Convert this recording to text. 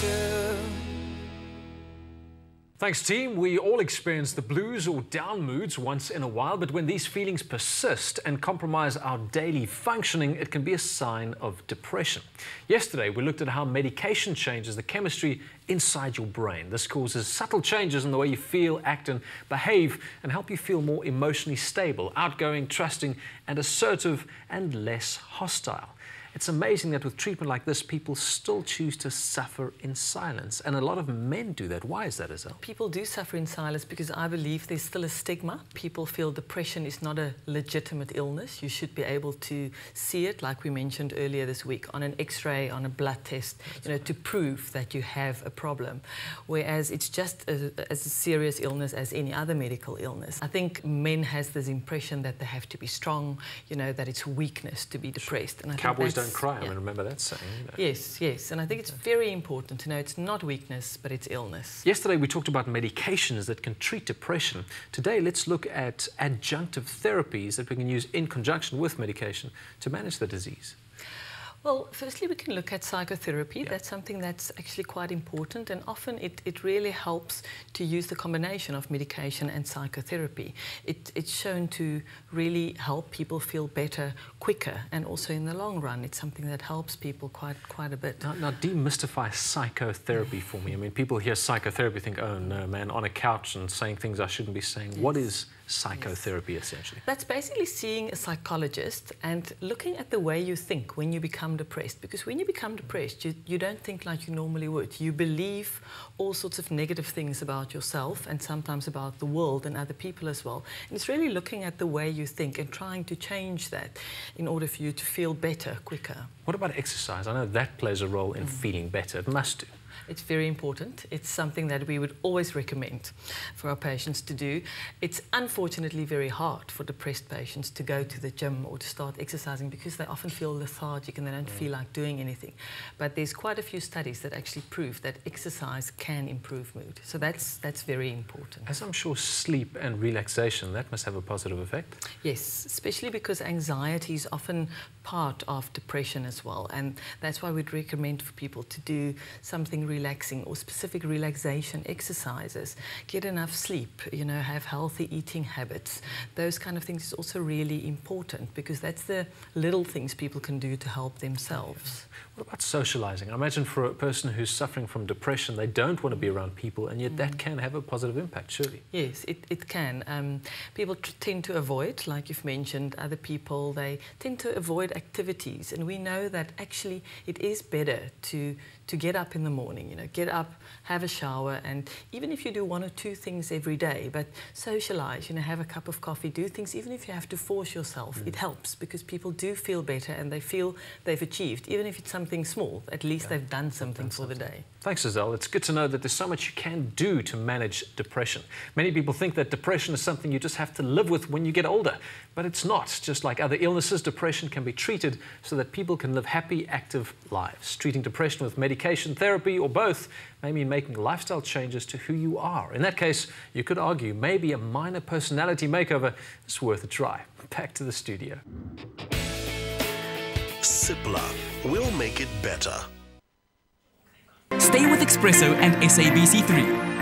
better. Thanks, team. We all experience the blues or down moods once in a while, but when these feelings persist and compromise our daily functioning, it can be a sign of depression. Yesterday, we looked at how medication changes the chemistry inside your brain. This causes subtle changes in the way you feel, act, and behave, and help you feel more emotionally stable, outgoing, trusting, and assertive, and less hostile. It's amazing that with treatment like this, people still choose to suffer in silence. And a lot of men do that. Why is that, Azelle? People do suffer in silence because I believe there's still a stigma. People feel depression is not a legitimate illness. You should be able to see it, like we mentioned earlier this week, on an X-ray, on a blood test, to prove that you have a problem. Whereas it's just as a serious illness as any other medical illness. I think men has this impression that they have to be strong, that it's weakness to be depressed. And I Cowboys don't cry. I mean, remember that saying? Yes, yes. And I think it's very important to know it's not weakness, but it's illness. Yesterday, we talked about medications that can treat depression. Today, let's look at adjunctive therapies that we can use in conjunction with medication to manage the disease. Well, firstly, we can look at psychotherapy. Yeah. That's something that's actually quite important, and often it really helps to use the combination of medication and psychotherapy. It's shown to really help people feel better quicker, and also in the long run, it's something that helps people quite a bit. Now demystify psychotherapy for me. I mean, people hear psychotherapy think, oh no, man, on a couch and saying things I shouldn't be saying. Yes. What is psychotherapy, essentially? That's basically seeing a psychologist and looking at the way you think when you become depressed. Because when you become depressed, you don't think like you normally would. You believe all sorts of negative things about yourself and sometimes about the world and other people as well. And it's really looking at the way you think and trying to change that in order for you to feel better quicker. What about exercise? I know that plays a role in feeling better. It must do. It's very important. It's something that we would always recommend for our patients to do. It's unfortunately very hard for depressed patients to go to the gym or to start exercising because they often feel lethargic and they don't feel like doing anything. But there's quite a few studies that actually prove that exercise can improve mood. So that's very important. As I'm sure sleep and relaxation, that must have a positive effect. Yes, especially because anxiety is often part of depression as well. And that's why we'd recommend for people to do something relaxing or specific relaxation exercises, get enough sleep, have healthy eating habits. Those kind of things is also really important because that's the little things people can do to help themselves. What about socializing? I imagine for a person who's suffering from depression, they don't want to be around people, and yet that can have a positive impact, surely. Yes, it can. People tend to avoid, like you've mentioned, other people. They tend to avoid activities, and we know that actually it is better to get up in the morning, get up, have a shower, and even if you do one or two things every day, but socialize, have a cup of coffee, do things, even if you have to force yourself, it helps because people do feel better and they feel they've achieved, even if it's something small, at least they've done something for the day. Thanks, Azelle. It's good to know that there's so much you can do to manage depression. Many people think that depression is something you just have to live with when you get older, but it's not. Just like other illnesses, depression can be treated so that people can live happy, active lives. Treating depression with medication, therapy, or both may mean making lifestyle changes to who you are. In that case, you could argue maybe a minor personality makeover is worth a try. Back to the studio. Cipla will make it better. Stay with eXpresso and SABC3.